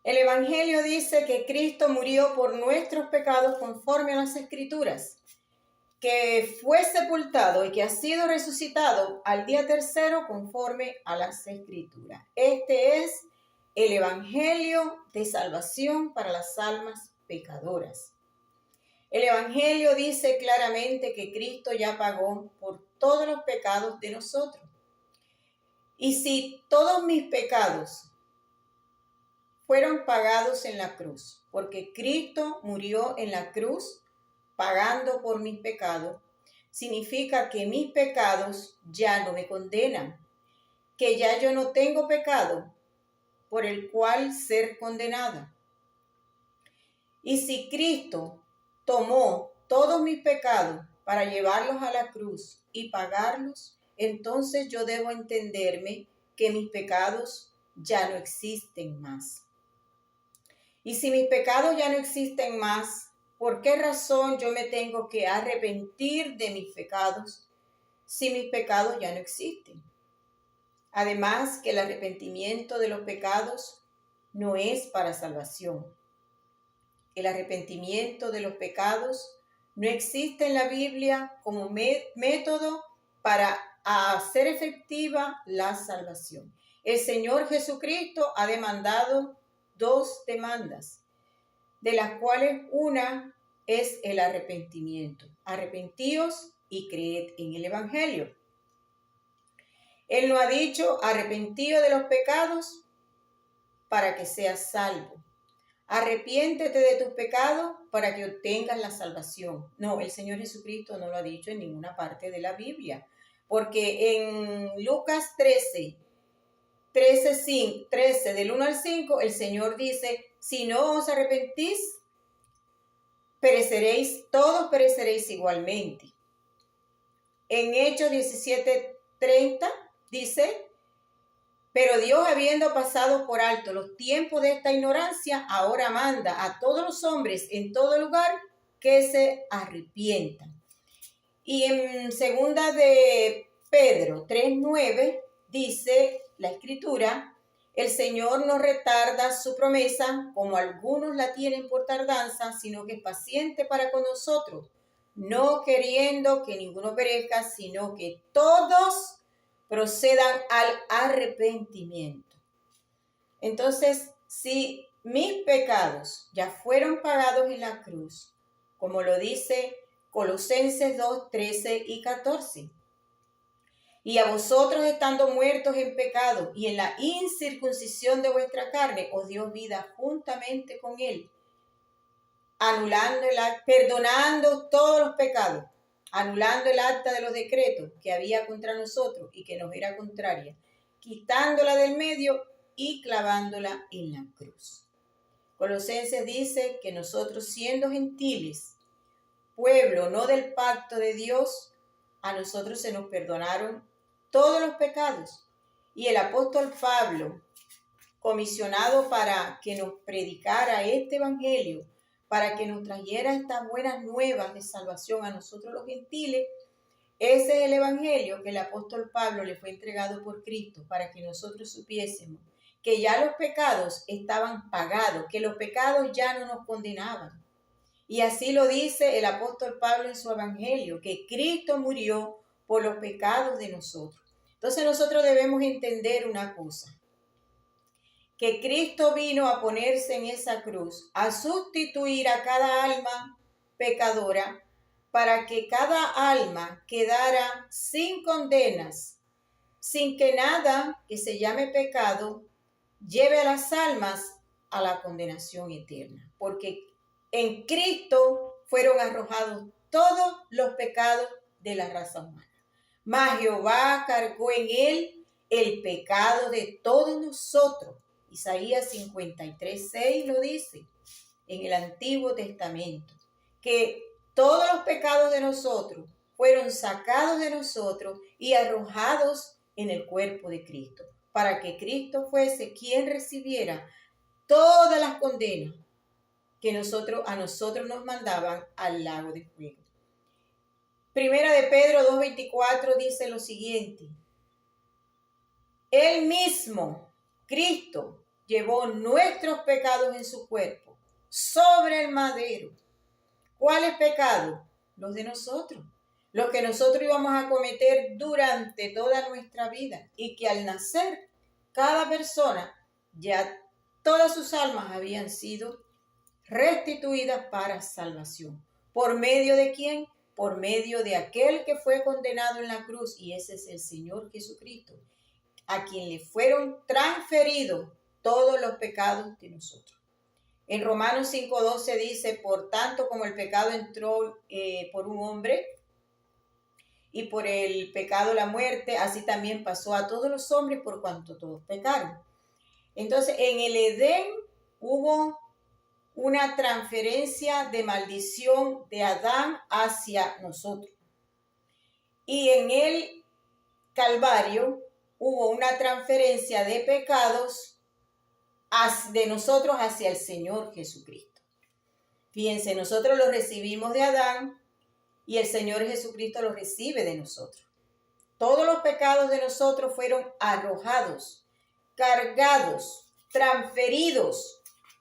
El Evangelio dice que Cristo murió por nuestros pecados conforme a las Escrituras, que fue sepultado y que ha sido resucitado al día tercero conforme a las Escrituras. Este es el Evangelio de salvación para las almas pecadoras. El Evangelio dice claramente que Cristo ya pagó por todos los pecados de nosotros. Y si todos mis pecados fueron pagados en la cruz, porque Cristo murió en la cruz pagando por mis pecados, significa que mis pecados ya no me condenan, que ya yo no tengo pecado por el cual ser condenada. Y si Cristo tomó todos mis pecados para llevarlos a la cruz y pagarlos, entonces yo debo entenderme que mis pecados ya no existen más. Y si mis pecados ya no existen más, ¿por qué razón yo me tengo que arrepentir de mis pecados si mis pecados ya no existen? Además, que el arrepentimiento de los pecados no es para salvación. El arrepentimiento de los pecados no existe en la Biblia como método para hacer efectiva la salvación. El Señor Jesucristo ha demandado 2 demandas, de las cuales una es el arrepentimiento. Arrepentíos y creed en el Evangelio. Él no ha dicho arrepentíos de los pecados para que seas salvo. Arrepiéntete de tus pecados para que obtengas la salvación. No, el Señor Jesucristo no lo ha dicho en ninguna parte de la Biblia. Porque en Lucas 13, del 1 al 5, el Señor dice, si no os arrepentís, todos pereceréis igualmente. En Hechos 17:30 dice, pero Dios, habiendo pasado por alto los tiempos de esta ignorancia, ahora manda a todos los hombres en todo lugar que se arrepientan. Y en segunda de Pedro 3:9 dice la Escritura, el Señor no retarda su promesa, como algunos la tienen por tardanza, sino que es paciente para con nosotros, no queriendo que ninguno perezca, sino que todos procedan al arrepentimiento. Entonces, si mis pecados ya fueron pagados en la cruz, como lo dice Colosenses 2, 13 y 14, y a vosotros estando muertos en pecado y en la incircuncisión de vuestra carne, os dio vida juntamente con él, perdonando todos los pecados, anulando el acta de los decretos que había contra nosotros y que nos era contraria, quitándola del medio y clavándola en la cruz. Colosenses dice que nosotros, siendo gentiles, pueblo no del pacto de Dios, a nosotros se nos perdonaron todos los pecados. Y el apóstol Pablo, comisionado para que nos predicara este evangelio, para que nos trajera estas buenas nuevas de salvación a nosotros los gentiles, ese es el evangelio que el apóstol Pablo le fue entregado por Cristo, para que nosotros supiésemos que ya los pecados estaban pagados, que los pecados ya no nos condenaban. Y así lo dice el apóstol Pablo en su evangelio, que Cristo murió por los pecados de nosotros. Entonces nosotros debemos entender una cosa, que Cristo vino a ponerse en esa cruz, a sustituir a cada alma pecadora, para que cada alma quedara sin condenas, sin que nada que se llame pecado lleve a las almas a la condenación eterna. Porque en Cristo fueron arrojados todos los pecados de la raza humana. Mas Jehová cargó en él el pecado de todos nosotros. Isaías 53:6 lo dice en el Antiguo Testamento, que todos los pecados de nosotros fueron sacados de nosotros y arrojados en el cuerpo de Cristo, para que Cristo fuese quien recibiera todas las condenas que a nosotros nos mandaban al lago de fuego. Primera de Pedro 2:24 dice lo siguiente, Él mismo, Cristo, llevó nuestros pecados en su cuerpo, sobre el madero. ¿Cuáles pecados? Los de nosotros, los que nosotros íbamos a cometer durante toda nuestra vida, y que al nacer, cada persona, ya todas sus almas habían sido restituidas para salvación. ¿Por medio de quién? Por medio de aquel que fue condenado en la cruz, y ese es el Señor Jesucristo, a quien le fueron transferidos todos los pecados de nosotros. En Romanos 5:12 dice, por tanto como el pecado entró por un hombre, y por el pecado la muerte, así también pasó a todos los hombres por cuanto todos pecaron. Entonces, en el Edén hubo una transferencia de maldición de Adán hacia nosotros. Y en el Calvario hubo una transferencia de pecados de nosotros hacia el Señor Jesucristo. Fíjense, nosotros los recibimos de Adán y el Señor Jesucristo los recibe de nosotros. Todos los pecados de nosotros fueron arrojados, cargados, transferidos.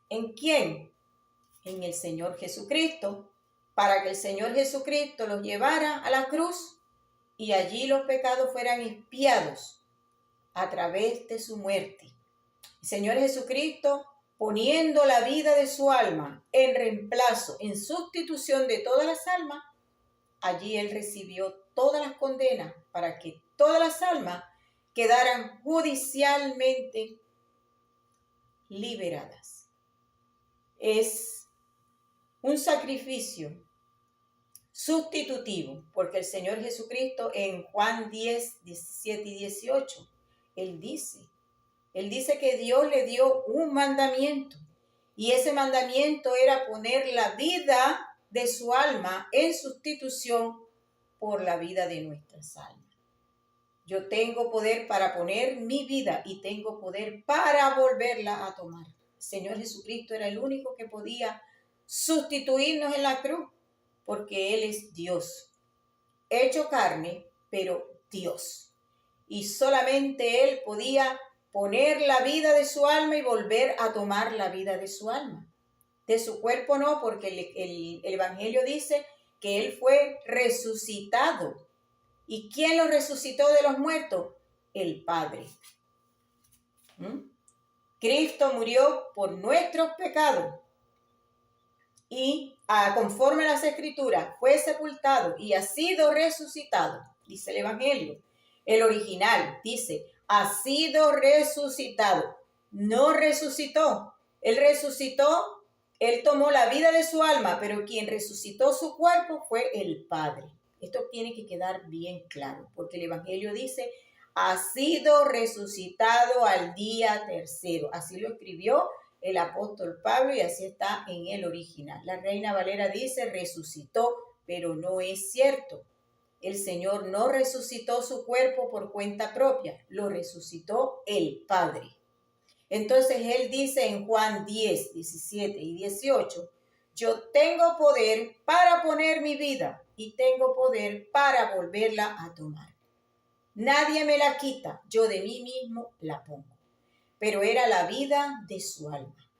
¿En quién? En el Señor Jesucristo, para que el Señor Jesucristo los llevara a la cruz y allí los pecados fueran expiados a través de su muerte. El Señor Jesucristo, poniendo la vida de su alma en reemplazo, en sustitución de todas las almas, allí Él recibió todas las condenas para que todas las almas quedaran judicialmente liberadas. Es un sacrificio sustitutivo, porque el Señor Jesucristo en Juan 10, 17 y 18, Él dice que Dios le dio un mandamiento, y ese mandamiento era poner la vida de su alma en sustitución por la vida de nuestras almas. Yo tengo poder para poner mi vida y tengo poder para volverla a tomar. El Señor Jesucristo era el único que podía sustituirnos en la cruz, porque Él es Dios, hecho carne, pero Dios. Y solamente Él podía poner la vida de su alma y volver a tomar la vida de su alma. De su cuerpo no, porque el Evangelio dice que Él fue resucitado. ¿Y quién lo resucitó de los muertos? El Padre. Cristo murió por nuestros pecados y conforme a las Escrituras fue sepultado y ha sido resucitado, dice el Evangelio. El original dice, ha sido resucitado, no resucitó. Él resucitó, Él tomó la vida de su alma, pero quien resucitó su cuerpo fue el Padre. Esto tiene que quedar bien claro, porque el Evangelio dice, ha sido resucitado al día tercero. Así lo escribió el apóstol Pablo y así está en el original. La Reina Valera dice, resucitó, pero no es cierto. El Señor no resucitó su cuerpo por cuenta propia, lo resucitó el Padre. Entonces Él dice en Juan 10, 17 y 18, yo tengo poder para poner mi vida y tengo poder para volverla a tomar. Nadie me la quita, yo de mí mismo la pongo. Pero era la vida de su alma,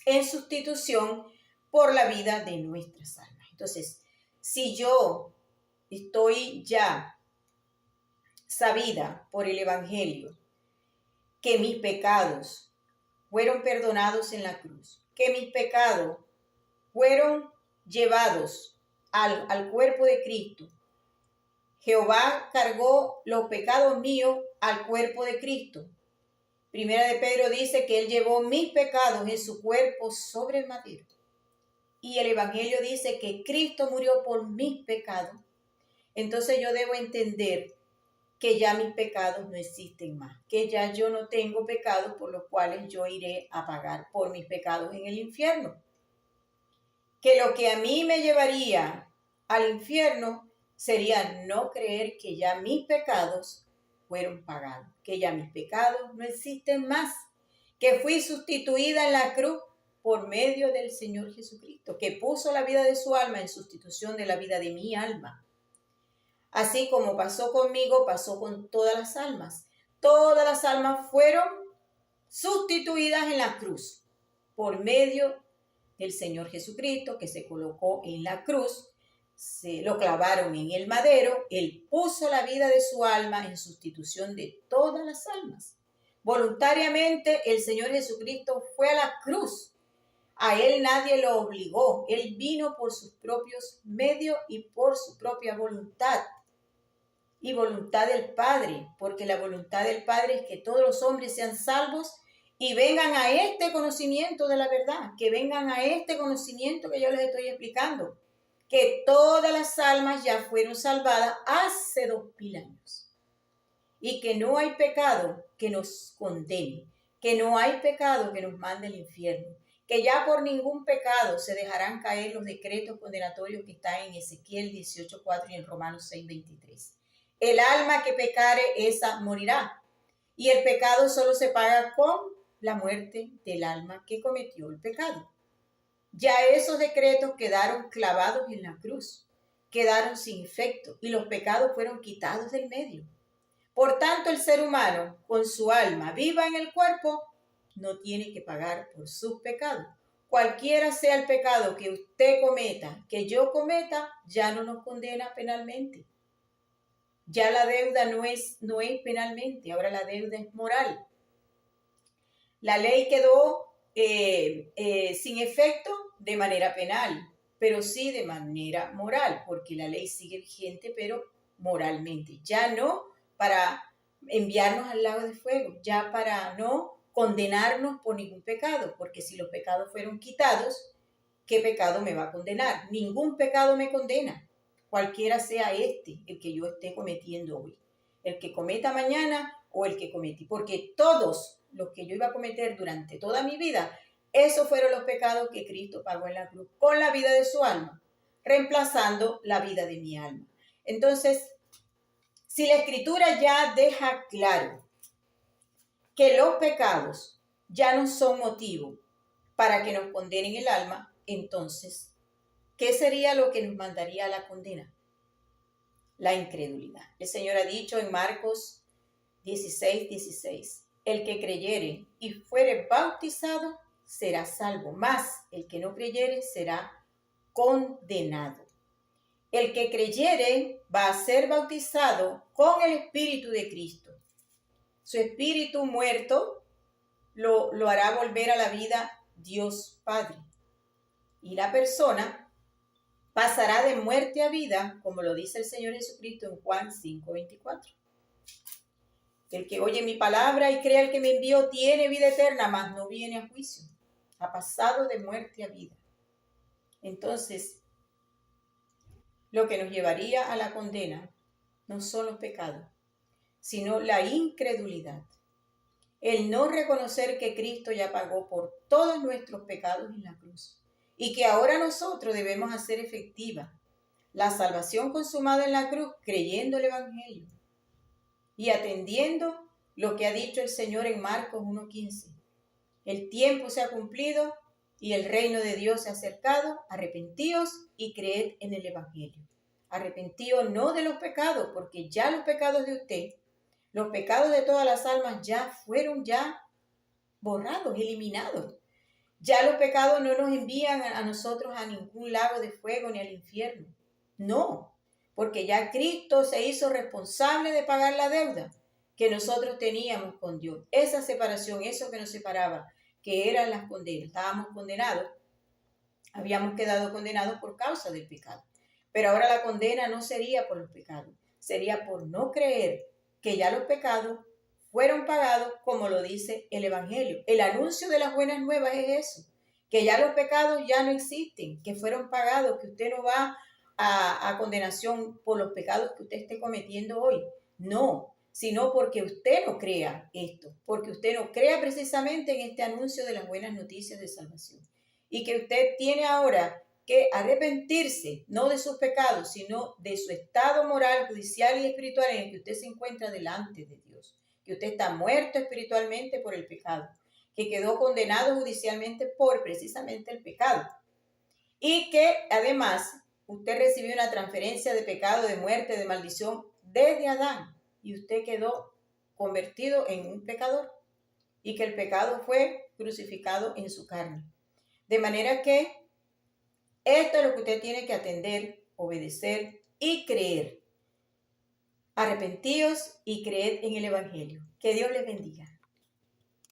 en sustitución por la vida de nuestras almas. Entonces, si yo estoy ya sabida por el Evangelio que mis pecados fueron perdonados en la cruz, que mis pecados fueron llevados al cuerpo de Cristo, Jehová cargó los pecados míos al cuerpo de Cristo. Primera de Pedro dice que Él llevó mis pecados en su cuerpo sobre el madero. Y el Evangelio dice que Cristo murió por mis pecados. Entonces yo debo entender que ya mis pecados no existen más, que ya yo no tengo pecados por los cuales yo iré a pagar por mis pecados en el infierno. Que lo que a mí me llevaría al infierno sería no creer que ya mis pecados fueron pagados, que ya mis pecados no existen más, que fui sustituida en la cruz por medio del Señor Jesucristo, que puso la vida de su alma en sustitución de la vida de mi alma. Así como pasó conmigo, pasó con todas las almas. Todas las almas fueron sustituidas en la cruz por medio del Señor Jesucristo, que se colocó en la cruz, se lo clavaron en el madero, él puso la vida de su alma en sustitución de todas las almas. Voluntariamente el Señor Jesucristo fue a la cruz. A él nadie lo obligó. Él vino por sus propios medios y por su propia voluntad. Y voluntad del Padre, porque la voluntad del Padre es que todos los hombres sean salvos y vengan a este conocimiento de la verdad, que vengan a este conocimiento que yo les estoy explicando, que todas las almas ya fueron salvadas hace 2000 años y que no hay pecado que nos condene, que no hay pecado que nos mande al infierno, que ya por ningún pecado se dejarán caer los decretos condenatorios que están en Ezequiel 18:4 y en Romanos 6:23. El alma que pecare, esa morirá. Y el pecado solo se paga con la muerte del alma que cometió el pecado. Ya esos decretos quedaron clavados en la cruz, quedaron sin efecto y los pecados fueron quitados del medio. Por tanto, el ser humano, con su alma viva en el cuerpo, no tiene que pagar por sus pecados. Cualquiera sea el pecado que usted cometa, que yo cometa, ya no nos condena penalmente. Ya la deuda no es penalmente, ahora la deuda es moral. La ley quedó sin efecto de manera penal, pero sí de manera moral, porque la ley sigue vigente, pero moralmente. Ya no para enviarnos al lago de fuego, ya para no condenarnos por ningún pecado, porque si los pecados fueron quitados, ¿qué pecado me va a condenar? Ningún pecado me condena, cualquiera sea el que yo esté cometiendo hoy, el que cometa mañana o el que cometí, porque todos los que yo iba a cometer durante toda mi vida, esos fueron los pecados que Cristo pagó en la cruz con la vida de su alma, reemplazando la vida de mi alma. Entonces, si la Escritura ya deja claro que los pecados ya no son motivo para que nos condenen el alma, entonces, ¿qué sería lo que nos mandaría a la condena? La incredulidad. El Señor ha dicho en Marcos 16:16, el que creyere y fuere bautizado será salvo, mas el que no creyere será condenado. El que creyere va a ser bautizado con el Espíritu de Cristo. Su espíritu muerto lo hará volver a la vida Dios Padre. Y la persona pasará de muerte a vida, como lo dice el Señor Jesucristo en Juan 5:24. El que oye mi palabra y crea el que me envió tiene vida eterna, mas no viene a juicio. Ha pasado de muerte a vida. Entonces, lo que nos llevaría a la condena no son los pecados, sino la incredulidad. El no reconocer que Cristo ya pagó por todos nuestros pecados en la cruz y que ahora nosotros debemos hacer efectiva la salvación consumada en la cruz creyendo el Evangelio y atendiendo lo que ha dicho el Señor en Marcos 1:15. El tiempo se ha cumplido y el reino de Dios se ha acercado. Arrepentíos y creed en el Evangelio. Arrepentíos no de los pecados, porque ya los pecados de usted, los pecados de todas las almas ya fueron borrados, eliminados. Ya los pecados no nos envían a nosotros a ningún lago de fuego ni al infierno. No, porque ya Cristo se hizo responsable de pagar la deuda que nosotros teníamos con Dios. Esa separación, eso que nos separaba, que eran las condenas. Estábamos condenados, habíamos quedado condenados por causa del pecado. Pero ahora la condena no sería por los pecados, sería por no creer que ya los pecados fueron pagados, como lo dice el Evangelio. El anuncio de las buenas nuevas es eso, que ya los pecados ya no existen, que fueron pagados, que usted no va a condenación por los pecados que usted esté cometiendo hoy. No, sino porque usted no crea esto, porque usted no crea precisamente en este anuncio de las buenas noticias de salvación. Y que usted tiene ahora que arrepentirse, no de sus pecados, sino de su estado moral, judicial y espiritual en el que usted se encuentra delante de Dios. Que usted está muerto espiritualmente por el pecado, que quedó condenado judicialmente por precisamente el pecado. Y que además usted recibió una transferencia de pecado, de muerte, de maldición desde Adán. Y usted quedó convertido en un pecador. y que el pecado fue crucificado en su carne. De manera que esto es lo que usted tiene que atender, obedecer y creer. Arrepentíos y creed en el Evangelio. Que Dios les bendiga.